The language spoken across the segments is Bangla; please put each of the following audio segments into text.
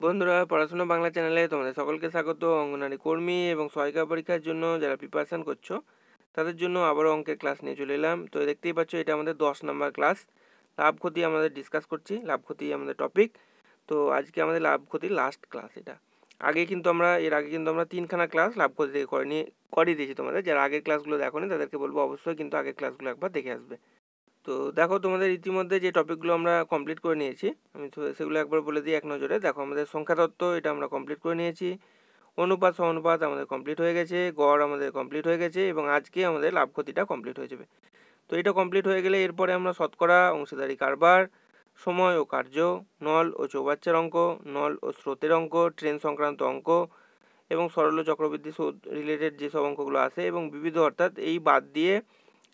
বন্ধুরা, পড়াশোনা বাংলা চ্যানেলে তোমাদের সকলকে স্বাগত। অঙ্গনারী কর্মী এবং সহায়িকা পরীক্ষার জন্য যারা প্রিপারেশন করছো তাদের জন্য আবারও অঙ্কের ক্লাস নিয়ে চলে এলাম। তো দেখতেই পাচ্ছ, এটা আমাদের 10 নম্বর ক্লাস। লাভ ক্ষতি আমাদের ডিসকাস করছি, লাভ ক্ষতি আমাদের টপিক। তো আজকে আমাদের লাভ ক্ষতির লাস্ট ক্লাস এটা। এর আগে কিন্তু আমরা 3খানা ক্লাস লাভ ক্ষতি থেকে করিয়ে দিয়েছি তোমাদের। যারা আগের ক্লাসগুলো দেখোনি তাদেরকে বলবো অবশ্যই কিন্তু আগের ক্লাসগুলো একবার দেখে আসবে। তো দেখো, তোমাদের ইতিমধ্যে যে টপিকগুলো আমরা কমপ্লিট করে নিয়েছি, আমি তো সেগুলো একবার বলে দিই এক নজরে। দেখো, আমাদের সংখ্যা তত্ত্ব এটা আমরা কমপ্লিট করে নিয়েছি, অনুপাত সমানুপাত আমাদের কমপ্লিট হয়ে গেছে, গড় আমাদের কমপ্লিট হয়ে গেছে এবং আজকে আমাদের লাভ ক্ষতিটা কমপ্লিট হয়ে যাবে। তো এটা কমপ্লিট হয়ে গেলে এরপরে আমরা শতকরা, অংশীদারি কারবার, সময় ও কার্য, নল ও চৌবাচ্চার অঙ্ক, নল ও স্রোতের অঙ্ক, ট্রেন সংক্রান্ত অঙ্ক এবং সরল ও চক্রবৃদ্ধি সুদ রিলেটেড যেসব অঙ্কগুলো আছে এবং বিবিধ, অর্থাৎ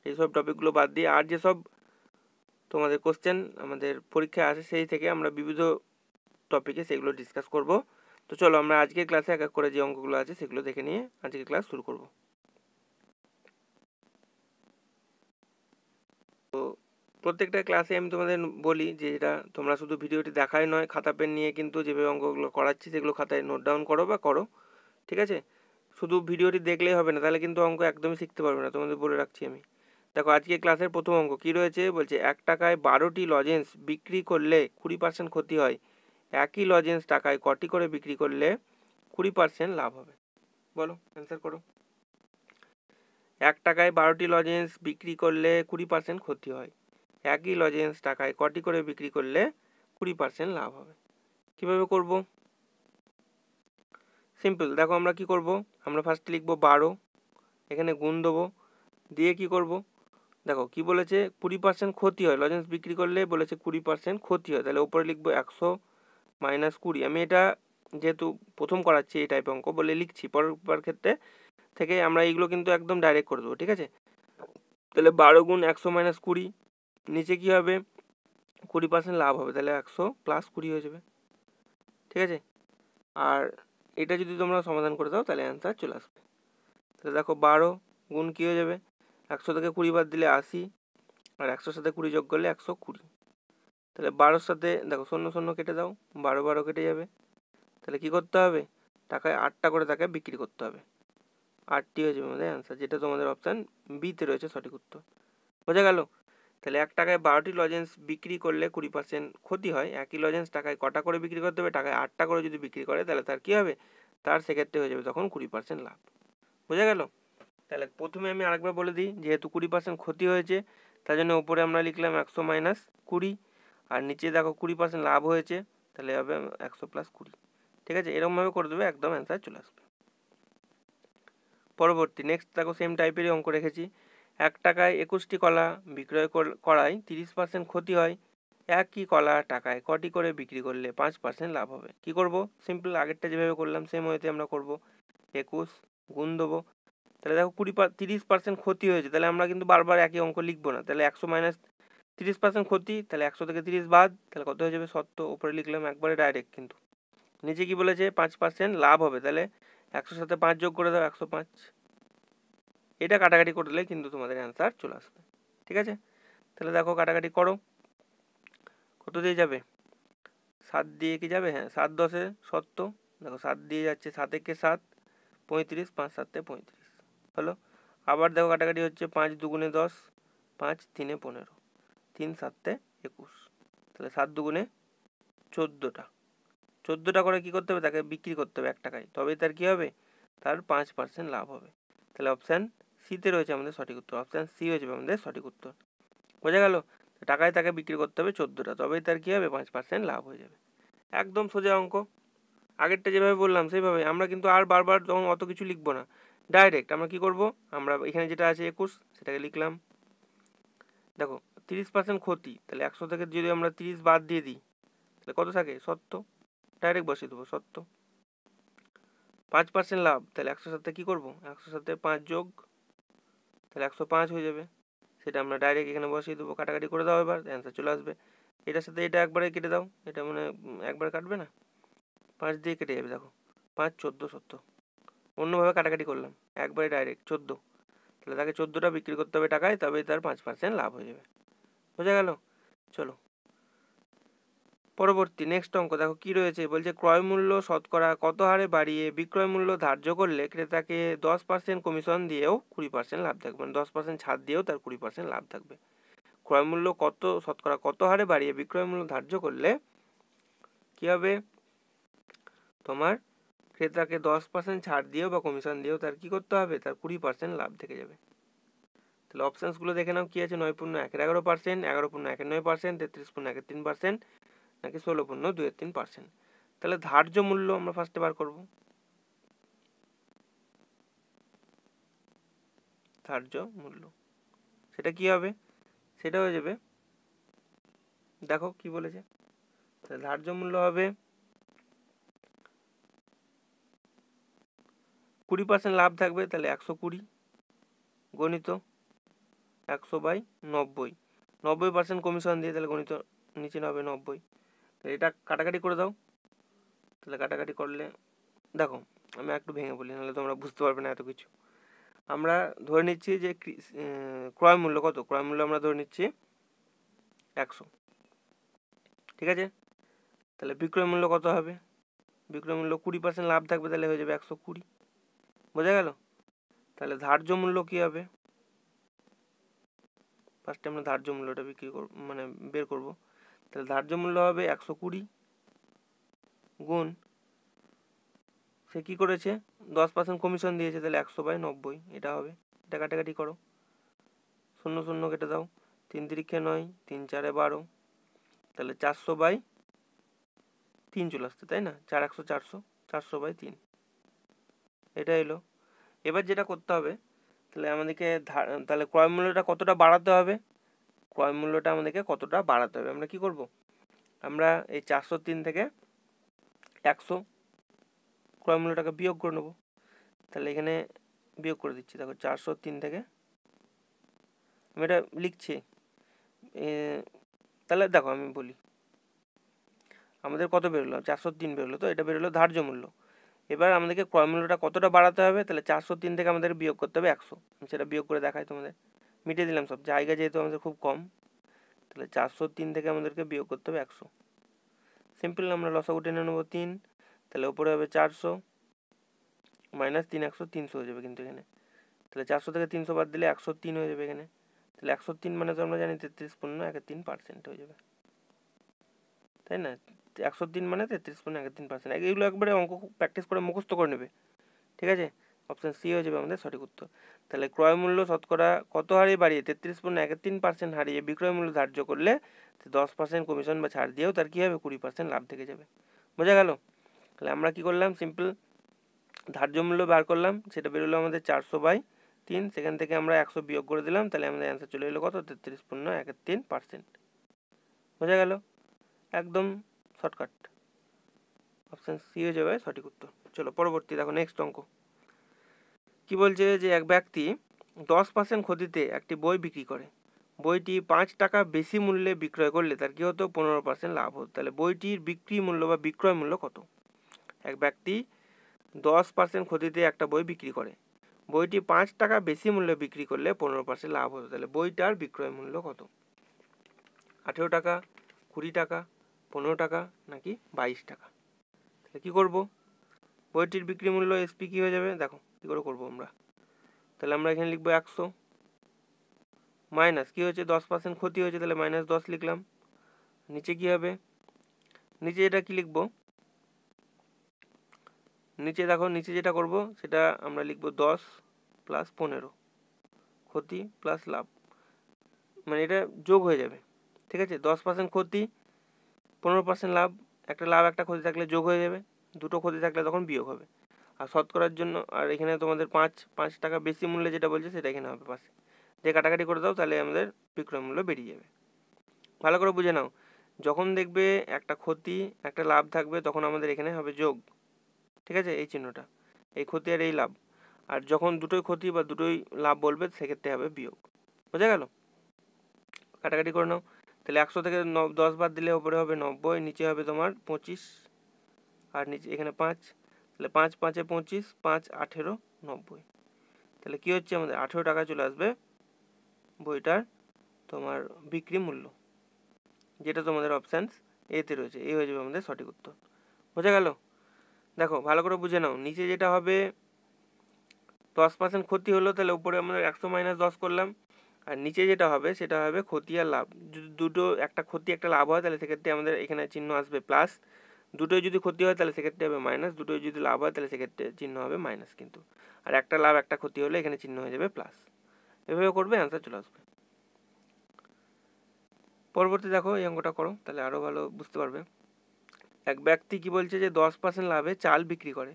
এইসব টপিকগুলো বাদ দিয়ে আর যেসব তোমাদের কোশ্চেন আমাদের পরীক্ষায় আসে সেই থেকে আমরা বিবিধ টপিকে সেগুলো ডিসকাস করব। তো চলো আমরা আজকের ক্লাসে এক এক করে যে অঙ্কগুলো আছে সেগুলো দেখে নিয়ে আজকের ক্লাস শুরু করব। তো প্রত্যেকটা ক্লাসে আমি তোমাদের বলি যে এটা তোমরা শুধু ভিডিওটি দেখাই নয়, খাতা পেন নিয়ে কিন্তু যেভাবে অঙ্কগুলো করাচ্ছি সেগুলো খাতায় নোট ডাউন করো, ঠিক আছে? শুধু ভিডিওটি দেখলেই হবে না, তাহলে কিন্তু অঙ্ক একদমই শিখতে পারবে না, তোমাদের বলে রাখছি আমি। দেখো, আজকে ক্লাসের প্রথম অঙ্ক কী রয়েছে বলছে, 1 টাকায় 12টি লজেন্স বিক্রি করলে 20% ক্ষতি হয়, একই লজেন্স টাকায় কটি করে বিক্রি করলে 20% লাভ হবে? বলো, অ্যান্সার করো। 1 টাকায় 12টি লজেন্স বিক্রি করলে 20% ক্ষতি হয়, একই লজেন্স টাকায় কটি করে বিক্রি করলে 20% লাভ হবে? কিভাবে করব? সিম্পল। দেখো, আমরা কি করব, আমরা ফার্স্টে লিখবো 12, এখানে গুণ দেবো, দিয়ে কি করব, দেখো কি বলেছে, 20% ক্ষতি হয়, লজেন্স বিক্রি করলে বলেছে 20% ক্ষতি হয়, তাহলে উপরে লিখবো 100 মাইনাস 20। আমি এটা যেহেতু প্রথম করাচ্ছি এই টাইপ অঙ্ক বলে লিখছি, পরের ক্ষেত্রে থেকে আমরা এইগুলো কিন্তু একদম ডাইরেক্ট করে দেবো, ঠিক আছে? তাহলে 12 গুণ 100 মাইনাস 20, নিচে কি হবে, 20% লাভ হবে, তাহলে 100 প্লাস 20 হয়ে যাবে, ঠিক আছে? আর এটা যদি তোমরা সমাধান করে দাও তাহলে অ্যান্সার চলে আসবে। তাহলে দেখো, 12 গুণ কী হয়ে যাবে, 100 থেকে 20 বাদ দিলে 80, আর 100 সাথে 20 যোগ করলে 120। তাহলে 12-র সাথে দেখো 0 0 কেটে দাও, 12 12 কেটে যাবে। তাহলে কি করতে হবে, টাকায় 8টা করে টাকায় বিক্রি করতে হবে, 8টি হয়ে যাবে আমাদের অ্যান্সার, যেটা তোমাদের অপশান বিতে রয়েছে সঠিক উত্তর। বোঝা গেল? তাহলে 1 টাকায় 12টি লজেন্স বিক্রি করলে 20% ক্ষতি হয়, একই লজেন্স টাকায় কটা করে বিক্রি করতে হবে, টাকায় 8টা করে যদি বিক্রি করে তাহলে তার কি হবে, তার সেক্ষেত্রে হয়ে যাবে তখন 20% লাভ। বোঝা গেল? তাহলে প্রথমে আমি আরেকবার বলে দিই, যেহেতু 20% ক্ষতি হয়েছে তার জন্য উপরে আমরা লিখলাম 100 মাইনাস 20, আর নিচে দেখো 20% লাভ হয়েছে, তাহলে হবে 100 প্লাস 20, ঠিক আছে? এরকমভাবে করে দেবে, একদম অ্যান্সার চলে আসবে। পরবর্তী নেক্সট দেখো, সেম টাইপেরই অঙ্ক রেখেছি। 1 টাকায় 21টি কলা বিক্রয় করায় 30% ক্ষতি হয়, একই কলা টাকায় কটি করে বিক্রি করলে 5% লাভ হবে? কি করব, সিম্পল, আগেরটা যেভাবে করলাম সেম ওয়েতে আমরা করব। 21 গুণ দেবো, তাহলে দেখো 30% ক্ষতি হয়েছে, তাহলে আমরা কিন্তু বারবার একই অঙ্ক লিখবো না। তাহলে 100 মাইনাস 30% ক্ষতি, তাহলে 100 থেকে 30 বাদ, তাহলে কত হয়ে যাবে, 70। উপরে লিখলাম একবারে ডাইরেক্ট, কিন্তু নিচে কি বলেছে, 5% লাভ হবে, তাহলে 100 সাথে 5 যোগ করে দাও, 105। এটা কাটাকাটি করে দিলে কিন্তু তোমাদের অ্যান্সার চলে আসবে, ঠিক আছে? তাহলে দেখো কাটাকাটি করো, কত দিয়ে যাবে, 7 দিয়ে কি যাবে, হ্যাঁ 7 10 70, দেখো 7 দিয়ে যাচ্ছে, 7 একে 7, 35, 5 7 35 হলো। আবার দেখো কাটাকাটি হচ্ছে, 5 দুগুণে 10, 5 3 15, 3 7 21, তাহলে 7 দুগুণে 14টা, 14টা করে কি করতে হবে, তাকে বিক্রি করতে হবে 1 টাকায়, তবেই তার কি হবে, তার 5% লাভ হবে। তাহলে অপশান সিতে রয়েছে আমাদের সঠিক উত্তর, অপশান সি হয়ে যাবে আমাদের সঠিক উত্তর। বোঝা গেল? টাকায় তাকে বিক্রি করতে হবে 14টা, তবেই তার কি হবে, 5% লাভ হয়ে যাবে। একদম সোজা অঙ্ক, আগেরটা যেভাবে বললাম সেইভাবে। আমরা কিন্তু আর বারবার তখন অত কিছু লিখবো না, ডাইরেক্ট আমরা কি করব, আমরা এখানে যেটা আছে 21 সেটাকে লিখলাম। দেখো 30% ক্ষতি, তাহলে 100 থেকে যদি আমরা 30 বাদ দিয়ে দিই তাহলে কত থাকে, 70, ডাইরেক্ট বসিয়ে দেবো 70। 5% লাভ, তাহলে 100 সাথে কী করবো, 100 সাথে 5 যোগ, তাহলে 105 হয়ে যাবে, সেটা আমরা ডাইরেক্ট এখানে বসিয়ে দেবো। কাটাকাটি করে দাও, এবার অ্যান্সার চলে আসবে। এটার সাথে এটা একবারে কেটে দাও, এটা মানে একবারে কাটবে না, 5 দিয়ে কেটে যাবে। দেখো 5 14 70, অন্যভাবে কাটাকাটি করলাম, একবারে ডাইরেক্ট 14, তাহলে তাকে 14টা বিক্রি করতে হবে টাকায়, তবেই তার 5% লাভ হয়ে যাবে। বোঝা গেল? চলো পরবর্তী নেক্সট অঙ্ক দেখো কি রয়েছে, বলছে ক্রয় মূল্য শতকরা কত হারে বাড়িয়ে বিক্রয় মূল্য ধার্য করলে ক্রেতাকে 10% কমিশন দিয়েও 20% লাভ থাকবে, মানে 10% ছাড় দিয়েও তার 20% লাভ থাকবে। ক্রয় মূল্য শতকরা কত হারে বাড়িয়ে বিক্রয় মূল্য ধার্য করলে কি হবে, তোমার ক্রেতাকে 10% ছাড় দিয়েও বা কমিশন দিয়েও তার কি করতে হবে, তার 20% লাভ থেকে যাবে। তাহলে অপশানসগুলো দেখে নাও কি আছে, 9.1-11%, 11.1-9%, 33.13%, নাকি 16.2-3%। তাহলে ধার্য মূল্য আমরা ফার্স্টে বার করব। ধার্য মূল্য সেটা কি হবে, সেটা হয়ে যাবে, দেখো কি বলেছে, তাহলে ধার্য মূল্য হবে 20% লাভ থাকবে, তাহলে 120 গণিত 100/90, 90% কমিশন দিয়ে, তাহলে গণিত নিচে হবে 90। এটা কাটাকাটি করে দাও, তাহলে কাটাকাটি করলে দেখো আমি একটু ভেঙে বলি, নাহলে তোমরা বুঝতে পারবে না এত কিছু। আমরা ধরে নিচ্ছি যে ক্রয় মূল্য কত, ক্রয় মূল্য আমরা ধরে নিচ্ছি 100, ঠিক আছে। তাহলে বিক্রয় মূল্য কত হবে, বিক্রয় মূল্য 20% লাভ থাকবে, তাহলে হয়ে যাবে 120, বোঝা গেল। তাহলে ধার্য মূল্য কি হবে, ফার্স্টে আমরা ধার্য মূল্যটা মানে বের করব। তাহলে ধার্য মূল্য হবে 120 গুণ, সে কি করেছে 10% কমিশন দিয়েছে, তাহলে 100/90 এটা হবে। এটা কাটাকাটি করো, 0 0 কেটে দাও, 3 3 9, 3 4 12, তাহলে 400/3 চলে আসছে, তাই না, 4 100 400, 400/3 এটা এলো। এবার যেটা করতে হবে, তাহলে আমাদেরকে তাহলে ক্রয় মূল্যটা কতটা বাড়াতে হবে, ক্রয় মূল্যটা আমাদেরকে কতটা বাড়াতে হবে, আমরা কি করব, আমরা এই 403 থেকে 100 ক্রয় মূল্যটাকে বিয়োগ করে নেব। তাহলে এখানে বিয়োগ করে দিচ্ছি, দেখো 403 থেকে, আমি এটা লিখছি, তাহলে দেখো আমি বলি, আমাদের কত বেরোলো, 403 বেরোলো, তো এটা বেরোলো ধার্য মূল্য। এবার আমাদেরকে ক্রয় মূল্যটা কতটা বাড়াতে হবে, তাহলে 403 থেকে আমাদের বিয়োগ করতে হবে 100, সেটা বিয়োগ করে দেখাই তোমাদের, মিটিয়ে দিলাম সব, জায়গা যেহেতু আমাদের খুব কম, তাহলে 403 থেকে আমাদেরকে বিয়োগ করতে হবে 100। সিম্পল, আমরা লসাগু টেনে নেবো 3, তাহলে উপরে হবে 400 মাইনাস 3 100, 300 হয়ে যাবে কিন্তু এখানে, তাহলে 400 থেকে 300 বাদ দিলে 103 হয়ে যাবে এখানে। তাহলে 103 মানে তো আমরা জানি 33.13% হয়ে যাবে, তাই না। 103 মানে 33.13%, এগুলো একবারে অঙ্ক প্র্যাকটিস করে মুখস্থ করে নেবে, ঠিক আছে। অপশান সি হয়ে যাবে আমাদের সঠিক উত্তর। তাহলে ক্রয় মূল্য শতকরা কত হারে বাড়িয়ে 33.13% হারিয়ে বিক্রয় মূল্য ধার্য করলে 10% কমিশন বা ছাড় দিয়েও তার কী হবে, 20% লাভ থেকে যাবে, বোঝা গেল। তাহলে আমরা কি করলাম, সিম্পল ধার্য মূল্য বার করলাম, সেটা বেরোলো আমাদের 400/3, সেখান থেকে আমরা 100 বিয়োগ করে দিলাম, তাহলে আমাদের অ্যান্সার চলে এলো কত, 33.13%, বোঝা গেল, একদম শর্টকাট, অপশান সি হয়ে যাবে সঠিক উত্তর। চলো পরবর্তী দেখো নেক্সট অঙ্ক কি বলছে, যে এক ব্যক্তি 10% ক্ষতিতে একটি বই বিক্রি করে, বইটি 5 টাকা বেশি মূল্যে বিক্রয় করলে তার কি হতো, 15% লাভ হতো। তাহলে বইটির বিক্রি মূল্য বা বিক্রয় মূল্য কত, এক ব্যক্তি 10% ক্ষতিতে একটা বই বিক্রি করে, বইটি 5 টাকা বেশি মূল্যে বিক্রি করলে 15% লাভ হতো, তাহলে বইটার বিক্রয় মূল্য কত, 18 টাকা, 20 টাকা, 15 টাকা, নাকি 22 টাকা। তাহলে কী করবো, বইটির বিক্রি মূল্য এসপি কী হয়ে যাবে, দেখো কী করে করবো আমরা, তাহলে আমরা এখানে লিখবো 100 মাইনাস কী হয়েছে, 10% ক্ষতি হয়েছে, তাহলে -10 লিখলাম, নিচে কী হবে, নিচে এটা কি লিখবো, নিচে দেখো নিচে যেটা করব সেটা আমরা লিখবো 10 + 15 ক্ষতি প্লাস লাভ, মানে এটা যোগ হয়ে যাবে, ঠিক আছে। 10% ক্ষতি, 15% লাভ, একটা লাভ একটা ক্ষতি থাকলে যোগ হয়ে যাবে, দুটো ক্ষতি থাকলে তখন বিয়োগ হবে। আর শতকরার জন্য, আর এখানে তোমাদের 5 টাকা বেশি মূল্যে যেটা বলছে সেটা এখানে হবে পাশে, দিয়ে কাটাকাটি করে দাও, তাহলে আমাদের বিক্রয় মূল্য বেরিয়ে যাবে। ভালো করে বুঝে নাও, যখন দেখবে একটা ক্ষতি একটা লাভ থাকবে তখন আমাদের এখানে হবে যোগ, ঠিক আছে, এই চিহ্নটা, এই ক্ষতি আর এই লাভ, আর যখন দুটোই ক্ষতি বা দুটোই লাভ বলবে সেক্ষেত্রে হবে বিয়োগ, বোঝা গেল। কাটাকাটি করে নাও, তাহলে 100 থেকে 10 বাদ দিলে উপরে হবে 90, নিচে হবে তোমার 25, আর নিচে এখানে 5, তাহলে 5 5 এ 25, 5 18 90, তাহলে কী হচ্ছে আমাদের 18 টাকা চলে আসবে বইটার তোমার বিক্রি মূল্য, যেটা তোমাদের অপশানস এতে রয়েছে, এই হয়ে যাবে আমাদের সঠিক উত্তর। বোঝা গেল? দেখো ভালো করে বুঝে নাও, নিচে যেটা হবে 10% ক্ষতি হলো, তাহলে উপরে আমরা 100 - 10 করলাম, আর নিচে যেটা হবে সেটা হবে ক্ষতি আর লাভ। যদি দুটো, একটা ক্ষতি একটা লাভ হয় তাহলে সেক্ষেত্রে আমাদের এখানে চিহ্ন আসবে প্লাস, দুটোই যদি ক্ষতি হয় তাহলে সেক্ষেত্রে হবে মাইনাস, দুটোই যদি লাভ হয় তাহলে সেক্ষেত্রে চিহ্ন হবে মাইনাস কিন্তু, আর একটা লাভ একটা ক্ষতি হলে এখানে চিহ্ন হয়ে যাবে প্লাস। এভাবে করবে, অ্যান্সার চলে আসবে। পরবর্তী দেখো এই অঙ্কটা করো, তাহলে আরও ভালো বুঝতে পারবে। এক ব্যক্তি কি বলছে যে 10% লাভে চাল বিক্রি করে,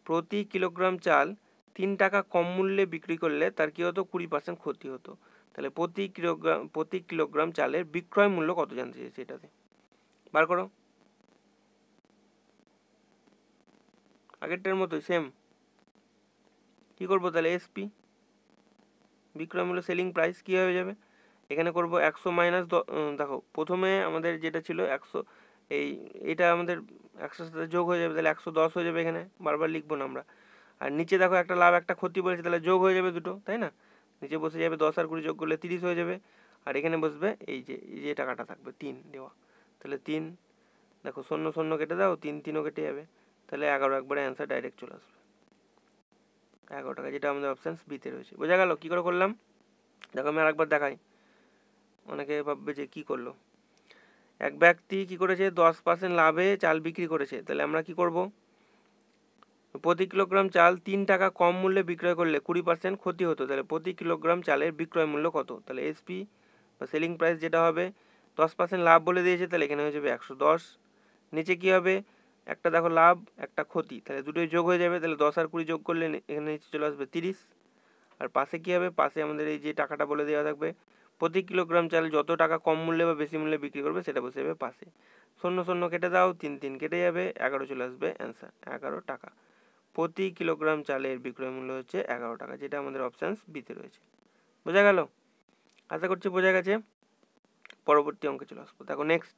প্রতি কিলোগ্রাম চাল 3 টাকা কম মূল্যে বিক্রি করলে তার কি হতো, 20% ক্ষতি হতো। তাহলে প্রতি কিলোগ্রাম চালের বিক্রয় মূল্য কত জানতে চেয়েছে, এটাতে বার করো। আগেরটার মতোই সেম। কি করবো তাহলে, এসপি বিক্রয় মূল্য সেলিং প্রাইস কি হয়ে যাবে, এখানে করব 100 মাইনাস, দেখো প্রথমে আমাদের যেটা ছিল 100, এটা আমাদের 100 সাথে যোগ হয়ে যাবে, তাহলে 110 হয়ে যাবে, এখানে বারবার লিখবো না আমরা। আর নিচে দেখো একটা লাভ একটা ক্ষতি বলেছে, তাহলে যোগ হয়ে যাবে দুটো, তাই না? নিচে বসে যাবে 10 আর 20 যোগ করলে 30 হয়ে যাবে, আর এখানে বসবে এই যে টাকাটা থাকবে 3 দেওয়া, তাহলে 3, দেখো 0 0 কেটে দাও, 3 3ও কেটে যাবে, তাহলে 11 একবারে অ্যান্সার ডাইরেক্ট চলে আসবে 11 টাকা, যেটা আমাদের অপশান বিতে রয়েছে। বোঝা গেল কী করে করলাম? দেখো আমি আরেকবার দেখাই, অনেকে ভাববে যে কী করলো। এক ব্যক্তি কি করেছে, 10% লাভে চাল বিক্রি করেছে, তাহলে আমরা কি করব, প্রতি কিলোগ্রাম চাল 3 টাকা কম মূল্যে বিক্রয় করলে 20% ক্ষতি হতো, তাহলে প্রতি কিলোগ্রাম চালের বিক্রয় মূল্য কত, তাহলে এসপি বা সেলিং প্রাইস যেটা হবে, 10% লাভ বলে দিয়েছে, তাহলে এখানে হয়ে যাবে 110, নিচে কি হবে, একটা দেখো লাভ একটা ক্ষতি, তাহলে দুটোই যোগ হয়ে যাবে, তাহলে 10 আর 20 যোগ করলে এখানে নিচে চলে আসবে 30, আর পাশে কি হবে, পাশে আমাদের এই যে টাকাটা বলে দেওয়া থাকবে, প্রতি কিলোগ্রাম চাল যত টাকা কম মূল্যে বা বেশি মূল্যে বিক্রি করবে সেটা বসে যাবে পাশে, 0 0 কেটে দাও, 3 3 কেটে যাবে, 11 চলে আসবে অ্যান্সার 11 টাকা। প্রতি কিলোগ্রাম চালের বিক্রয় মূল্য হচ্ছে 11 টাকা, যেটা আমাদের অপশান বিতে রয়েছে। বোঝা গেল? আশা করছি বোঝা গেছে। পরবর্তী অঙ্কে চলে আসবো। দেখো নেক্সট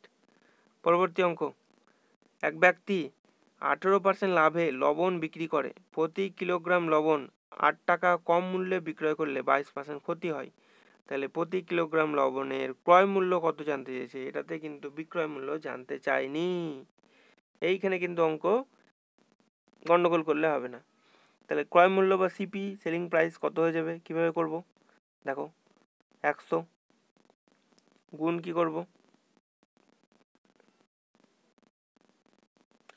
পরবর্তী অঙ্ক, এক ব্যক্তি 18% লাভে লবণ বিক্রি করে, প্রতি কিলোগ্রাম লবণ 8 টাকা কম মূল্যে বিক্রয় করলে 22% ক্ষতি হয়, তাহলে প্রতি কিলোগ্রাম লবণের ক্রয় মূল্য কত জানতে চেয়েছে, এটাতে কিন্তু বিক্রয় মূল্য জানতে চাইনি, এইখানে কিন্তু অঙ্ক গন্ডগোল করলে হবে না। তাহলে ক্রয় মূল্য বা সিপি সেলিং প্রাইস কত হয়ে যাবে, কিভাবে করব, দেখো 100 গুণ কি করব,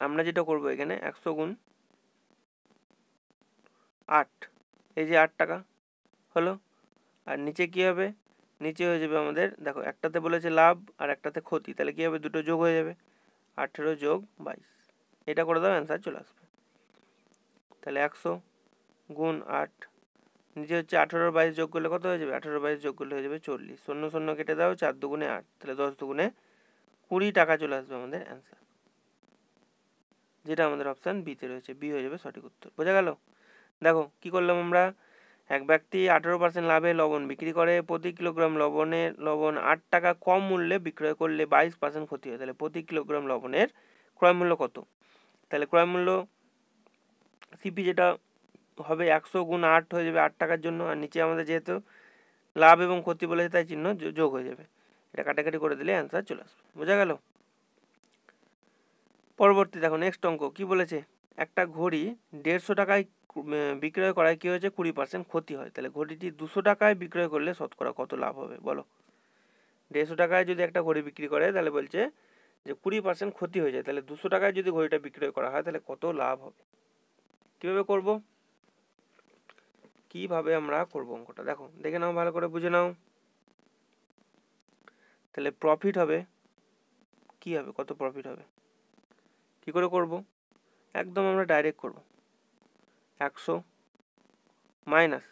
আমরা যেটা করব এখানে 100 গুণ 8, এই যে 8 টাকা হলো, আর নিচে কি হবে, নিচে হয়ে যাবে আমাদের, দেখো একটাতে বলেছে লাভ আর একটাতে ক্ষতি, তাহলে কি হবে, দুটো যোগ হয়ে যাবে, 18 যোগ 22, এটা করে দাও অ্যান্সার চলে আসবে। তাহলে 100 গুণ 8, নিচে হচ্ছে 18 আর 22 যোগ করলে কত হয়ে যাবে, 18 22 যোগ করলে হয়ে যাবে 40, 0 0 কেটে দাও, 4 দুগুণে 8, তাহলে 10 দুগুণে 20 টাকা চলে আসবে আমাদের অ্যান্সার, যেটা আমাদের অপশান বিতে রয়েছে, বি হয়ে যাবে সঠিক উত্তর। বোঝা গেল? দেখো কি করলাম আমরা, এক ব্যক্তি 18% লাভে লবণ বিক্রি করে, প্রতি কিলোগ্রাম লবণ 8 টাকা কম মূল্যে বিক্রয় করলে 22% ক্ষতি হয়, তাহলে প্রতি কিলোগ্রাম লবণের ক্রয় মূল্য কত, তাহলে ক্রয় মূল্য সিপি যেটা হবে 100 গুণ 8 হয়ে যাবে 8 টাকার জন্য, আর নিচে আমাদের যেহেতু লাভ এবং ক্ষতি বলেছে তাই চিহ্ন যোগ হয়ে যাবে, এটা কাটাকাটি করে দিলে অ্যান্সার চলে আসবে। বোঝা গেল? পরবর্তী দেখো নেক্সট অঙ্ক কি বলেছে, একটা ঘড়ি 150 টাকায় বিক্রয় করায় কি হয়েছে, 20% ক্ষতি হয়, তাহলে ঘড়িটি 200 টাকায় বিক্রয় করলে শতকরা কত লাভ হবে বলো। 150 টাকায় যদি একটা ঘড়ি বিক্রি করে তাহলে বলছে যে 20% ক্ষতি হয়ে যায়, তাহলে 200 টাকায় যদি ঘড়িটা বিক্রয় করা হয় তাহলে কত লাভ হবে, কিভাবে করব, কিভাবে আমরা করব অঙ্কটা, দেখো দেখে নাও, ভালো করে বুঝে নাও। তাহলে প্রফিট হবে, কি হবে, কত প্রফিট হবে, কি করে করব, একদম আমরা ডাইরেক্ট করব, 100 মাইনাস,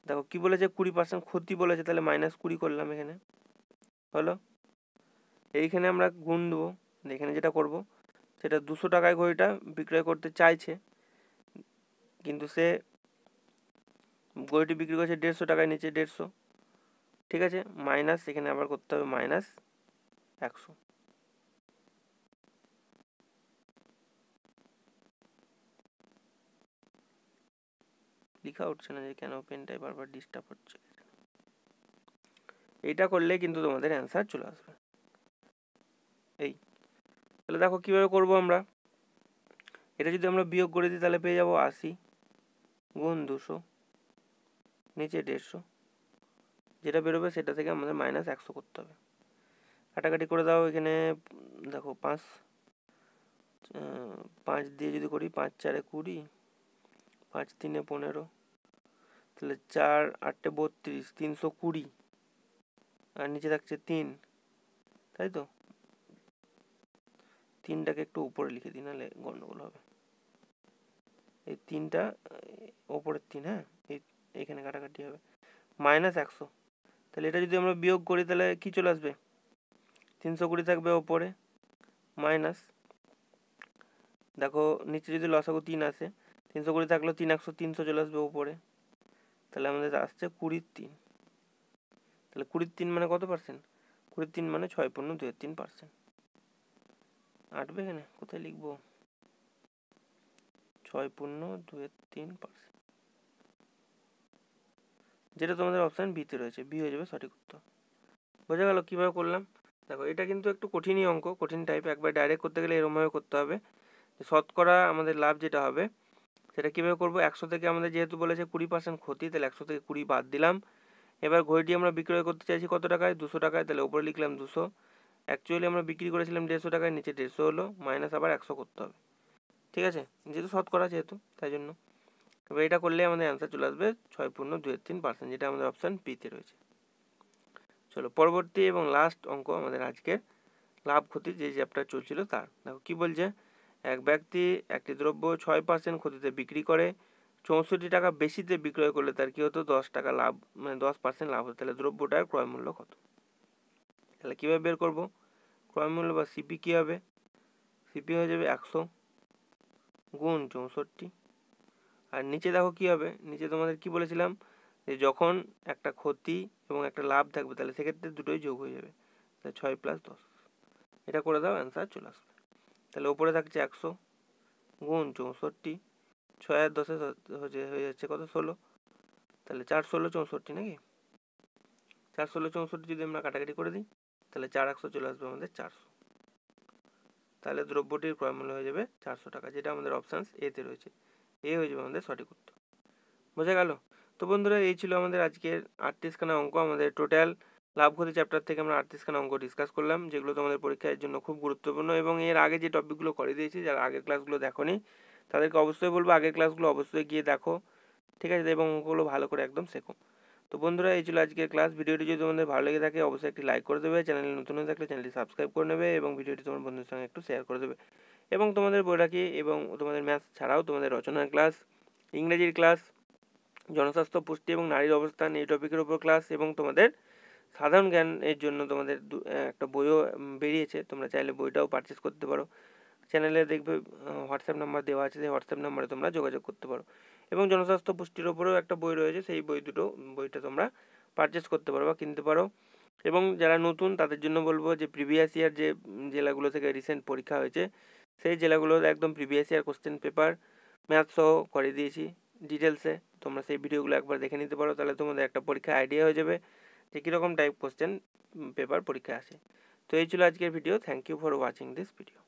দেখো কি বলেছে 20% ক্ষতি বলেছে, তাহলে -20 করলাম এখানে হলো, এইখানে আমরা গুণ দেবো, এখানে যেটা করব সেটা 200 টাকায় ঘড়িটা বিক্রয় করতে চাইছে, কিন্তু সে ঘড়িটি বিক্রি করছে 150 টাকায়, নিচে 150, ঠিক আছে, মাইনাস এখানে আবার করতে হবে -100, লেখা উঠছে না যে কেন, পেনটাই বারবার ডিস্টার্ব হচ্ছে, এইটা করলে কিন্তু তোমাদের অ্যান্সার চলে আসবে। এই। তাহলে দেখো কীভাবে করবো আমরা, এটা যদি আমরা বিয়োগ করে দিই তাহলে পেয়ে যাবো 80 গুণ 200 নিচে 150, যেটা বেরোবে সেটা থেকে আমাদের -100 করতে হবে। কাটাকাটি করে দাও, এখানে দেখো 5 দিয়ে যদি করি 5 4 20, 5 3 15, তাহলে 4 8 32, 320, আর নিচে থাকছে 3, তাই তো? 3টাকে একটু উপরে লিখে দিই, নাহলে গন্ডগোল হবে। এই 3টা ওপরের 3, হ্যাঁ, এইখানে কাটাকাটি হবে, -100। তাহলে এটা যদি আমরা বিয়োগ করি তাহলে কি চলে আসবে, 320 থাকবে ওপরে, মাইনাস, দেখো নিচে যদি লসাগু 3 আসে, 320 থাকলেও 3 100 300 চলে আসবে উপরে, তাহলে আমাদের আসছে 20-3। তাহলে 20-3 মানে কত পার্সেন্ট? 20-3 মানে 6.23%। আটবে এখানে, কোথায় লিখবো? 6.23%, যেটা তোমাদের অপশান বিতে রয়েছে, বি হয়ে যাবে সঠিক উত্তর। বোঝা গেল কীভাবে করলাম? দেখো এটা কিন্তু একটু কঠিনই অঙ্ক, কঠিন টাইপ, একবার ডাইরেক্ট করতে গেলে এরকমভাবে করতে হবে। শতকরা আমাদের লাভ যেটা হবে সেটা কীভাবে করবো, 100 থেকে আমাদের যেহেতু বলেছে 20% ক্ষতি, তাহলে 100 থেকে 20 বাদ দিলাম। এবার ঘড়িটি আমরা বিক্রয় করতে চাইছি কত টাকায়, 200 টাকায়, তাহলে উপরে লিখলাম 200। অ্যাকচুয়ালি আমরা বিক্রি করেছিলাম 150 টাকায়, নিচে 150 হলো, মাইনাস আবার 100 করতে হবে। ঠিক আছে, যেহেতু শতকরা যেহেতু, তাই জন্য। এবার এটা করলে আমাদের অ্যান্সার চলে আসবে 6.23%, যেটা আমাদের অপশান পিতে রয়েছে। চলো পরবর্তী এবং লাস্ট অঙ্ক আমাদের আজকের, লাভ ক্ষতি যে চ্যাপ্টার চলছিল তার। দেখো কী বলছে, এক ব্যক্তি একটি দ্রব্য 6% ক্ষতিতে বিক্রি করে 64 টাকা বেশিতে বিক্রয় করলে তার কী হতো, 10 টাকা লাভ, মানে 10% লাভ হতো। তাহলে দ্রব্যটার ক্রয় মূল্য কত? তাহলে কীভাবে বের করবো, ক্রয় মূল্য বা সিপি কী হবে, সিপি হয়ে যাবে 100 গুণ 64, আর নিচে দেখো কী হবে, নিচে তোমাদের কি বলেছিলাম যে যখন একটা ক্ষতি এবং একটা লাভ থাকবে তাহলে সেক্ষেত্রে দুটোই যোগ হয়ে যাবে, তাহলে 6 + 10। এটা করে দাও, অ্যান্সার চলে আসবে। তাহলে ওপরে থাকছে 100 গুণ 64, 6 আর 10 হয়ে যাচ্ছে কত, 16, তাহলে 4 16 64 নাকি, 4 16 64 যদি আমরা কাটাকাটি করে দিই তাহলে 4 100 চলে আসবে আমাদের 400। তাহলে দ্রব্যটির ক্রয় মূল্য হয়ে যাবে 400 টাকা, যেটা আমাদের অপশান এতে রয়েছে, এ হয়ে যাবে আমাদের সঠিক উত্তর। বোঝা গেল? তো বন্ধুরা এই ছিল আমাদের আজকের 38খানা অঙ্ক। আমাদের টোটাল লাভ ক্ষতি চ্যাপ্টার থেকে আমরা 38খানা অঙ্ক ডিসকাস করলাম, যেগুলো তোমাদের পরীক্ষার জন্য খুব গুরুত্বপূর্ণ। এবং এর আগে যে টপিকগুলো করে দিয়েছি, যারা আগের ক্লাসগুলো দেখোনি তাদেরকে অবশ্যই বলবো আগের ক্লাসগুলো অবশ্যই গিয়ে দেখো, ঠিক আছে, এবং অঙ্কগুলো ভালো করে একদম শেখো। তো বন্ধুরা এই ছিল আজকের ক্লাস। ভিডিওটি যদি তোমাদের ভালো লেগে থাকে অবশ্যই একটি লাইক করে দেবে, চ্যানেলে নতুন হয়ে থাকলে চ্যানেলটি সাবস্ক্রাইব করে নেবে, এবং ভিডিওটি তোমার বন্ধুদের সঙ্গে একটু শেয়ার করে দেবে। এবং তোমাদের বইটাকে এবং তোমাদের ম্যাথস ছাড়াও তোমাদের রচনার ক্লাস, ইংরেজির ক্লাস, জনস্বাস্থ্য, পুষ্টি এবং নারীর অবস্থান এই টপিকের উপর ক্লাস, এবং তোমাদের সাধারণ জ্ঞান এর জন্য তোমাদের একটা বইও বেরিয়েছে, তোমরা চাইলে বইটাও পারচেস করতে পারো। চ্যানেলে দেখবে হোয়াটসঅ্যাপ নাম্বার দেওয়া আছে, সেই হোয়াটসঅ্যাপ নাম্বারে তোমরা যোগাযোগ করতে পারো। এবং জনস্বাস্থ্য পুষ্টির ওপরেও একটা বই রয়েছে, সেই বইটা তোমরা পারচেস করতে পারো বা কিনতে পারো। এবং যারা নতুন তাদের জন্য বলবো যে প্রিভিয়াস ইয়ার যে জেলাগুলো থেকে রিসেন্ট পরীক্ষা হয়েছে সেই জেলাগুলোর একদম previous year question paper math সহ করে দিয়েছি ডিটেলসে, তোমরা সেই ভিডিওগুলো একবার দেখে নিতে পারো, তাহলে তোমাদের একটা পরীক্ষা আইডিয়া হয়ে যাবে যে কীরকম টাইপ কোশ্চেন পেপার পরীক্ষায় আসে। তো এই ছিল আজকের video. Thank you for watching this video.